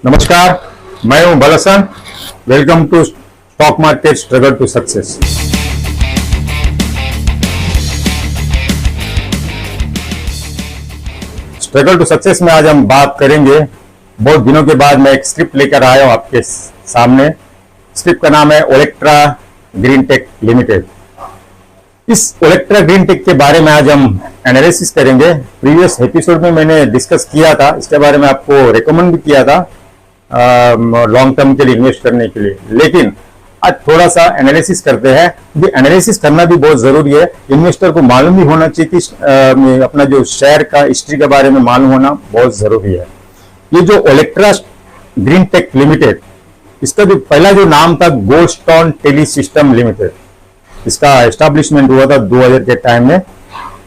नमस्कार, मैं हूं बलसन। Welcome to stock market struggle to success. Struggle to success में आज हम बात करेंगे। बहुत दिनों के बाद मैं एक स्क्रिप्ट लेकर आया हूं आपके सामने। स्क्रिप्ट का नाम है ओलेक्ट्रा ग्रीन टेक लिमिटेड। इस ओलेक्ट्रा ग्रीन टेक के बारे में आज हम एनालिसिस करेंगे। प्रीवियस एपिसोड में मैंने डिस्कस किया था, इसके बारे में आपको रेकमेंड भी किया था लॉन्ग टर्म के लिए इन्वेस्ट करने के लिए। लेकिन आज थोड़ा सा एनालिसिस करते हैं, क्योंकि एनालिसिस करना भी बहुत जरूरी है। इन्वेस्टर को मालूम भी होना चाहिए कि अपना जो शेयर का हिस्ट्री के बारे में मालूम होना बहुत जरूरी है। ये जो ओलेक्ट्रा ग्रीन टेक लिमिटेड, इसका जो पहला जो नाम था गोल्डस्टोन टेली सिस्टम लिमिटेड, इसका एस्टैब्लिशमेंट हुआ था 2000 के टाइम में।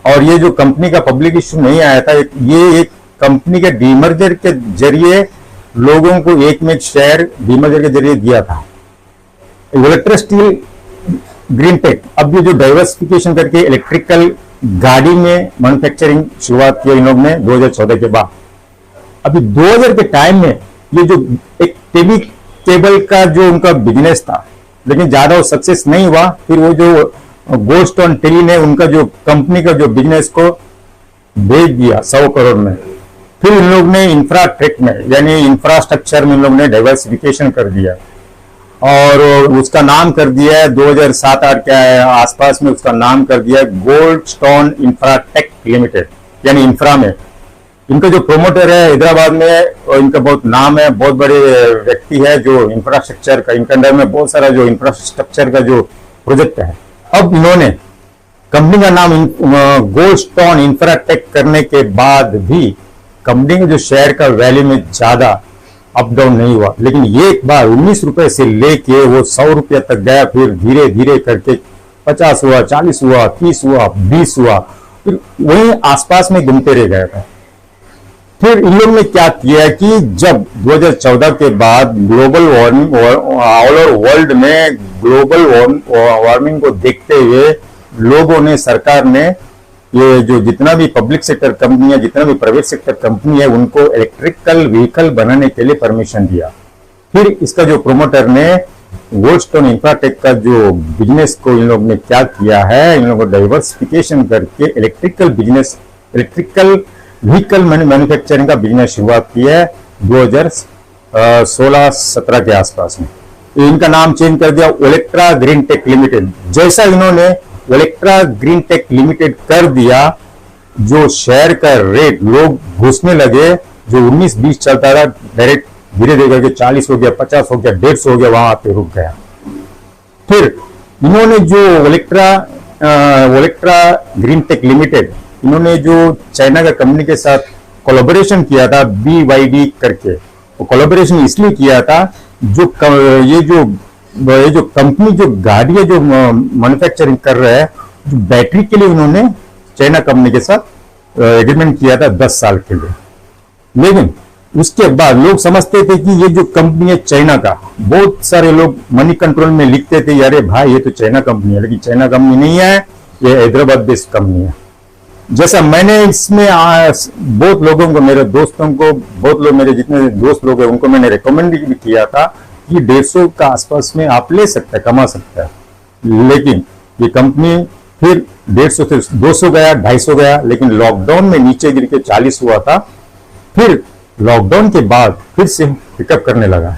और ये जो कंपनी का पब्लिक इश्यू नहीं आया था, ये एक कंपनी के डीमर्जर के जरिए लोगों को एक में एक शेयर डीमर्जर के जरिए दिया था। ओलेक्ट्रा स्टील ग्रीन टेक अब ये जो डाइवर्सिफिकेशन करके इलेक्ट्रिकल गाड़ी में मैन्युफैक्चरिंग शुरुआत की इन लोग ने 2014 के बाद। अभी 2000 के टाइम में ये जो एक टेली केबल का जो उनका बिजनेस था, लेकिन ज्यादा वो सक्सेस नहीं हुआ। फिर वो जो गोल्डस्टोन टेली ने उनका जो कंपनी का जो बिजनेस को बेच दिया 100 करोड़ में। फिर इन लोग ने इंफ्राटेक में यानी इंफ्रास्ट्रक्चर में इन लोग ने डाइवर्सिफिकेशन कर दिया और उसका नाम कर दिया है 2007-8 के आसपास में उसका नाम कर दिया है गोल्डस्टोन इंफ्राटेक लिमिटेड, यानी इंफ्रा में। इनका जो प्रोमोटर है हैदराबाद में, और इनका बहुत नाम है, बहुत बड़े व्यक्ति है जो इंफ्रास्ट्रक्चर का, इनके अंडर में बहुत सारा जो इंफ्रास्ट्रक्चर का जो प्रोजेक्ट है। अब इन्होंने कंपनी का नाम गोल्डस्टोन इंफ्राटेक करने के बाद भी कंपनी के जो शेयर का वैल्यू में ज्यादा अप डाउन नहीं हुआ। लेकिन एक बार 19 रुपए से लेके वो 100 रुपये तक गया, फिर धीरे धीरे करके 50 हुआ, 40 हुआ, 30 हुआ, 20 हुआ, फिर वही आसपास में घूमते रह गया था। फिर इन लोग ने क्या किया कि जब 2014 के बाद global warming, all over world में ग्लोबल वार्मिंग को देखते हुए लोगों ने, सरकार ने ये जो जितना भी पब्लिक सेक्टर कंपनी है, जितना भी प्राइवेट सेक्टर कंपनी है, उनको इलेक्ट्रिकल व्हीकल बनाने के लिए परमिशन दिया। फिर इसका जो प्रोमोटर ने गोल्डस्टोन इंफ्राटेक का जो बिजनेस को इन लोग ने क्या किया है, इन लोगों को डाइवर्सिफिकेशन करके electrical business, electrical vehicle manufacturing का बिजनेस शुरुआत किया है 2016-17 के आसपास में। इनका नाम चेंज कर दिया ओलेक्ट्रा ग्रीन टेक लिमिटेड। जैसा इन्होंने ओलेक्ट्रा ग्रीन टेक लिमिटेड कर दिया, जो शेयर का रेट लोग घुसने लगे, जो 19-20 चलता था, डायरेक्ट धीरे धीरे करके 40 हो गया, 50 हो गया, 150 हो गया, वहां पे रुक गया। फिर इन्होंने जो ओलेक्ट्रा ग्रीन टेक लिमिटेड, इन्होंने जो चाइना का कंपनी के साथ कोलैबोरेशन किया था BYD करके, वो कोलैबोरेशन इसलिए किया था जो ये जो कंपनी जो गाड़ियां जो मैन्युफैक्चरिंग कर रहा है, जो बैटरी के लिए उन्होंने चाइना कंपनी के साथ एग्रीमेंट किया था 10 साल के लिए। लेकिन उसके बाद लोग समझते थे कि ये जो कंपनी है चाइना का, बहुत सारे लोग मनी कंट्रोल में लिखते थे, अरे भाई ये तो चाइना कंपनी है, लेकिन चाइना कंपनी नहीं है, ये हैदराबाद बेस्ड कंपनी है। जैसा मैंने इसमें बहुत लोगों को, मेरे दोस्तों को, बहुत लोग, मेरे जितने दोस्त लोग हैं उनको मैंने रिकमेंड भी किया था कि 150 का आसपास में आप ले सकते हैं, कमा सकते हैं। लेकिन ये कंपनी फिर 150 से 200 गया, 250 गया, लेकिन लॉकडाउन में नीचे गिर के 40 हुआ था। फिर लॉकडाउन के बाद फिर से पिकअप करने लगा।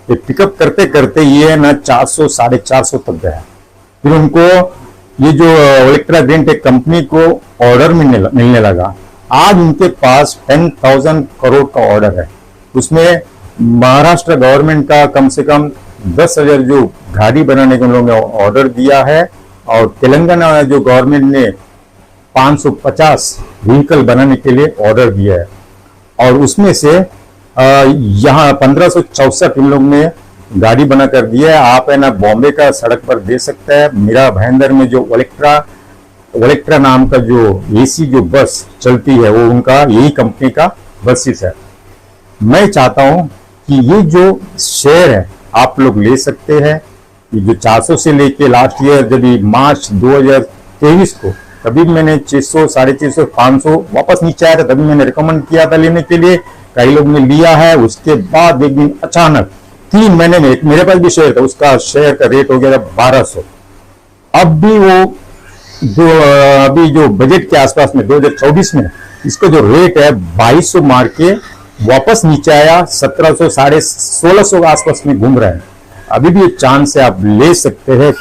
ये पिकअप करते करते ये ना 400, 450 तक गया। फिर उनको ये जो ओलेक्ट्रा ग्रीन टेक कंपनी को ऑर्डर मिलने लगा। आज उनके पास 10,000 करोड़ का ऑर्डर है। उसमें महाराष्ट्र गवर्नमेंट का कम से कम 10,000 जो गाड़ी बनाने के लोगों ने ऑर्डर दिया है, और तेलंगाना जो गवर्नमेंट ने 550 व्हीकल बनाने के लिए ऑर्डर दिया है। और उसमें से यहाँ 1564 इन लोग ने गाड़ी बना कर दिया है। आप है ना बॉम्बे का सड़क पर दे सकते हैं। मीरा भाईंदर में जो ओलेक्ट्रा नाम का जो AC जो बस चलती है, वो उनका यही कंपनी का बसेस है। मैं चाहता हूं कि ये जो शेयर है आप लोग ले सकते हैं। ये जो 400 से लेके लास्ट ईयर जब मार्च 2023 को, तभी मैंने 600, 650, 500 वापस नीचे आया था, तभी मैंने रिकमेंड किया था लेने के लिए कई लोग ने लिया है, उसके बाद एक दिन अचानक 3 महीने में, मेरे पास भी शेयर था, उसका शेयर का रेट हो गया था 1200। अब भी वो अभी जो बजट के आसपास में 2024 में इसका जो रेट है 2200 मार के वापस नीचे आया, 1700 1650 के आसपास में घूम रहा है। अभी भी एक चांस है, आप ले सकते हैं।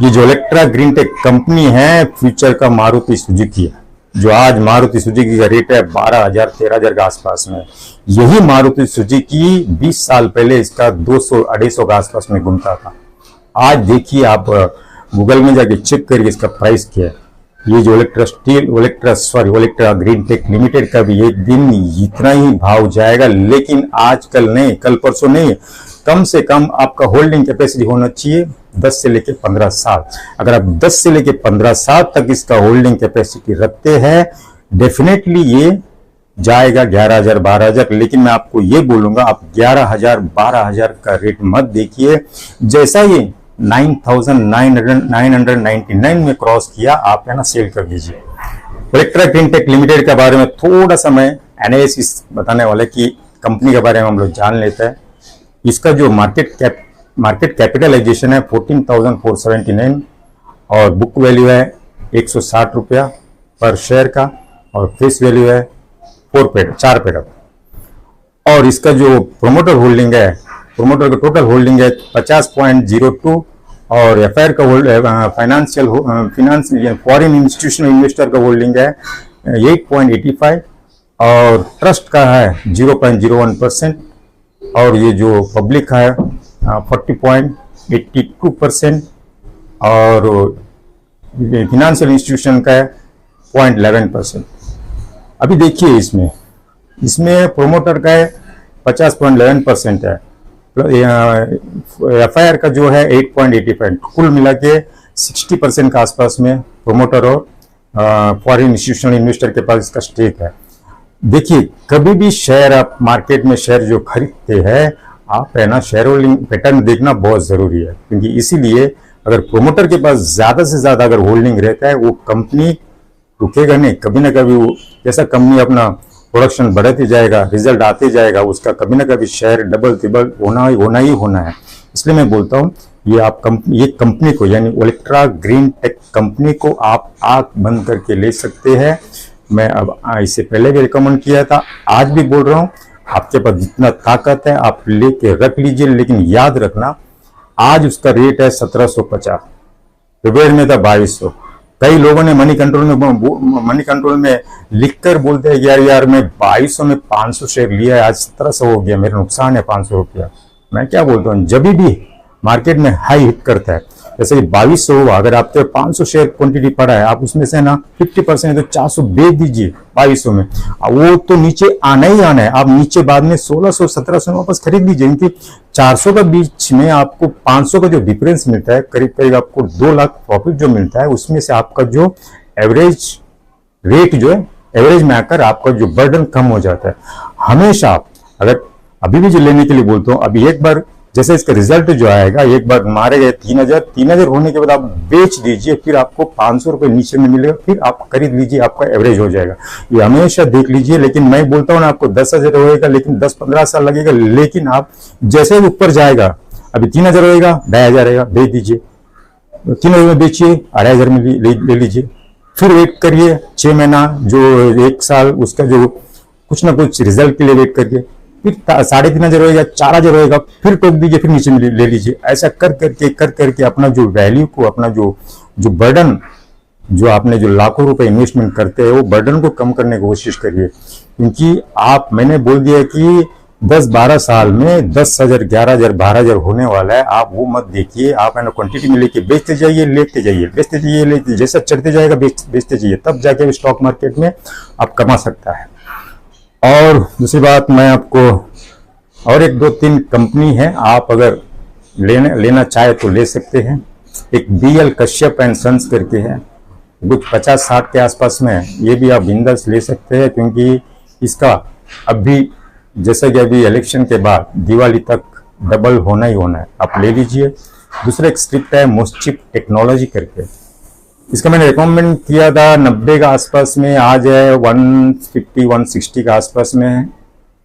ये जो इलेक्ट्रा ग्रीन टेक कंपनी है, फ्यूचर का मारुति सुजुकी है, जो आज मारुति सुजुकी का रेट है 12,000 13,000 के आसपास में। यही मारुति सुजुकी 20 साल पहले इसका 200-250 के आसपास में घूमता था। आज देखिए, आप गूगल में जाके चेक करिए इसका प्राइस क्या है। ये जो इलेक्ट्रा ग्रीन टेक लिमिटेड का भी एक दिन इतना ही भाव जाएगा, लेकिन आजकल नहीं, कल परसों नहीं। कम से कम आपका होल्डिंग कैपेसिटी होना चाहिए 10 से लेके 15 साल। अगर आप 10 से लेके 15 साल तक इसका होल्डिंग कैपेसिटी रखते हैं, डेफिनेटली ये जाएगा 11,000 12,000। लेकिन मैं आपको ये बोलूंगा, आप 11,000 12,000 का रेट मत देखिए। जैसा ये 9,999 में क्रॉस किया, आप है ना सेल कर दीजिए। इलेक्ट्रा ग्रीन टेक लिमिटेड के बारे में थोड़ा सा मैं एनालिसिस बताने वाला कि कंपनी के बारे में हम लोग जान लेते हैं। इसका जो मार्केट कैपिटलाइजेशन है 14,479 और बुक वैल्यू है 160 रुपया पर शेयर का, और फेस वैल्यू है 4 पेड़। और इसका जो प्रोमोटर होल्डिंग है, प्रोमोटर का टोटल होल्डिंग है 50.02 और एफआईआर का फाइनेंशियल फॉरेन इंस्टीट्यूशनल इन्वेस्टर का होल्डिंग है 8.85 और ट्रस्ट का है 0.01% और ये जो पब्लिक है 40.82% और फिनेंशियल इंस्टीट्यूशन का है 0.11%। अभी देखिए इसमें प्रोमोटर का है 50.11% है, एफआईआर का जो है 8.85, कुल मिला के 60% के आसपास में प्रोमोटर और फॉरेन इंस्टीट्यूशनल इन्वेस्टर के पास इसका स्टेक है। देखिए, कभी भी शेयर आप मार्केट में शेयर जो खरीदते हैं, आप है ना शेयर होल्डिंग पैटर्न देखना बहुत जरूरी है, क्योंकि इसीलिए अगर प्रोमोटर के पास ज्यादा से ज्यादा अगर होल्डिंग रहता है, वो कंपनी रुकेगा नहीं। कभी ना कभी वो जैसा कंपनी अपना प्रोडक्शन बढ़ाते जाएगा, रिजल्ट आते जाएगा, उसका कभी ना कभी शेयर डबल ट्रिपल होना है। इसलिए मैं बोलता हूँ ये कंपनी को, यानी इलेक्ट्रा ग्रीन टेक कंपनी को आप आंख बंद करके ले सकते हैं। मैं अब इससे पहले भी रिकमेंड किया था, आज भी बोल रहा हूँ, आपके पास जितना ताकत है आप लेके रख लीजिए। लेकिन याद रखना, आज उसका रेट है 1750, फेब्रुअरी में था 2200। कई लोगों ने मनी कंट्रोल में लिखकर बोलते हैं यार मैं 2200 में 500 शेयर लिया है, आज 1700 हो गया, मेरा नुकसान है 500 रुपया। मैं क्या बोलता हूँ, जब भी मार्केट में हाई हिट करता है, जैसे कि 2200 हुआ, अगर आपके 500 शेयर क्वांटिटी पड़ा है, आप उसमें से ना 50% तो 400 बेच दीजिए 2200 में। वो तो नीचे आना ही आना है, आप नीचे बाद में 1600 1700 वापस खरीद लीजिए, क्योंकि 400 का बीच में आपको 500 का जो डिफरेंस मिलता है, करीब करीब आपको 2 लाख प्रॉफिट जो मिलता है, उसमें से आपका जो एवरेज रेट जो है, एवरेज में आकर आपका जो बर्डन कम हो जाता है। हमेशा आप अगर अभी भी जो लेने के लिए बोलता हूँ, अभी एक बार जैसे इसका रिजल्ट जो आएगा, एक बार मारे गए 3000 होने के बाद आप बेच दीजिए, फिर आपको 500 रुपए नीचे में मिलेगा, फिर आप खरीद लीजिए, आपका एवरेज हो जाएगा। ये हमेशा देख लीजिए। लेकिन मैं बोलता हूँ ना, आपको 10,000 होएगा, लेकिन 10-15 साल लगेगा। लेकिन आप जैसे ही ऊपर जाएगा, अभी 3000 होएगा, 2,500 रहेगा, बेच दीजिए, 3000 में बेचिए, 2,500 में ले लीजिए, फिर वेट करिए 6 महीना, जो 1 साल, उसका जो कुछ ना कुछ रिजल्ट के लिए वेट करिए, फिर 3,500 होएगा, 4,000 होएगा, फिर टोक दीजिए, फिर नीचे में ले लीजिए। ऐसा कर करके अपना जो वैल्यू को, अपना जो बर्डन, जो आपने जो लाखों रुपए इन्वेस्टमेंट करते हैं, वो बर्डन को कम करने की कोशिश करिए। क्योंकि मैंने बोल दिया कि 10-12 साल में 10,000 11,000 12,000 होने वाला है। आप वो मत देखिए, आप है ना क्वांटिटी में लेके बेचते जाइए, लेते जाइए, बेचते जाइए, लेते, जैसा चढ़ते जाएगा बेचते जाइए, तब जाके स्टॉक मार्केट में आप कमा सकता है। और दूसरी बात, मैं आपको और 1-2-3 कंपनी है, आप अगर लेना चाहे तो ले सकते हैं। एक BL कश्यप एंड सन्स करके है, कुछ 50-60 के आसपास में, ये भी आप बिंदास ले सकते हैं, क्योंकि इसका अभी जैसे कि अभी इलेक्शन के बाद दिवाली तक डबल होना ही होना है, आप ले लीजिए। दूसरा एक स्क्रिप्ट है मोस्चिप टेक्नोलॉजी करके, इसका मैंने रिकमेंड किया था 90 के आसपास में, आज है 150-160 के आसपास में है।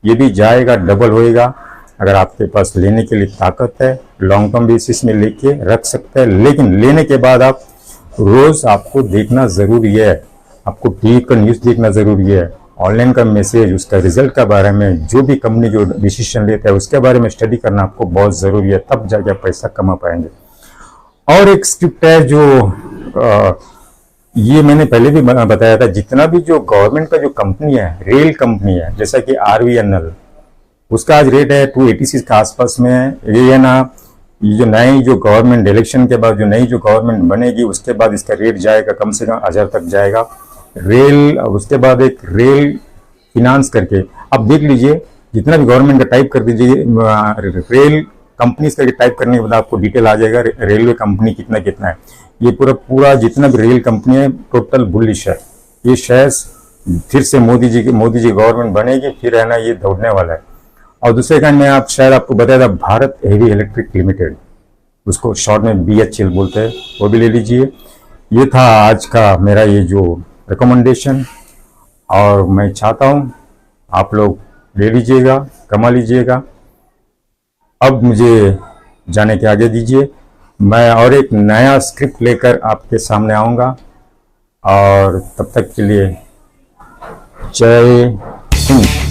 ये भी जाएगा, डबल होएगा। अगर आपके पास लेने के लिए ताकत है, लॉन्ग टर्म बेसिस में लेके रख सकते हैं, लेकिन लेने के बाद आप रोज आपको देखना जरूरी है, आपको टीवी का न्यूज़ देखना जरूरी है, ऑनलाइन का मैसेज, उसका रिजल्ट के बारे में, जो भी कंपनी जो डिसीजन लेता है उसके बारे में स्टडी करना आपको बहुत जरूरी है, तब जाके आप पैसा कमा पाएंगे। और एक स्क्रिप्ट है जो ये मैंने पहले भी बताया था, जितना भी जो गवर्नमेंट का जो कंपनी है, रेल कंपनी है, जैसा कि RVNL, उसका आज रेट है 286 के आसपास में है। ये है ना, ये जो नई जो गवर्नमेंट इलेक्शन के बाद जो नई जो गवर्नमेंट बनेगी उसके बाद इसका रेट जाएगा कम से कम 1000 तक जाएगा। रेल, उसके बाद एक रेल फिनांस करके आप देख लीजिए, जितना भी गवर्नमेंट का टाइप कर दीजिए रेल कंपनीज करके टाइप करने के बाद आपको डिटेल आ जाएगा रेलवे कंपनी कितना कितना है। ये पूरा जितना भी रेल कंपनी है टोटल बुलिश है। ये शेयर्स फिर से मोदी जी गवर्नमेंट बनेगी, फिर है ना ये दौड़ने वाला है। और दूसरे कांड में आप शायद आपको बताया था भारत हेवी इलेक्ट्रिक लिमिटेड, उसको शॉर्ट में BHEL बोलते हैं, वो भी ले लीजिए। ये था आज का मेरा ये जो रिकमेंडेशन, और मैं चाहता हूँ आप लोग ले लीजिएगा, कमा लीजिएगा। अब मुझे जाने के आगे दीजिए, मैं और एक नया स्क्रिप्ट लेकर आपके सामने आऊँगा, और तब तक के लिए जय हिंद।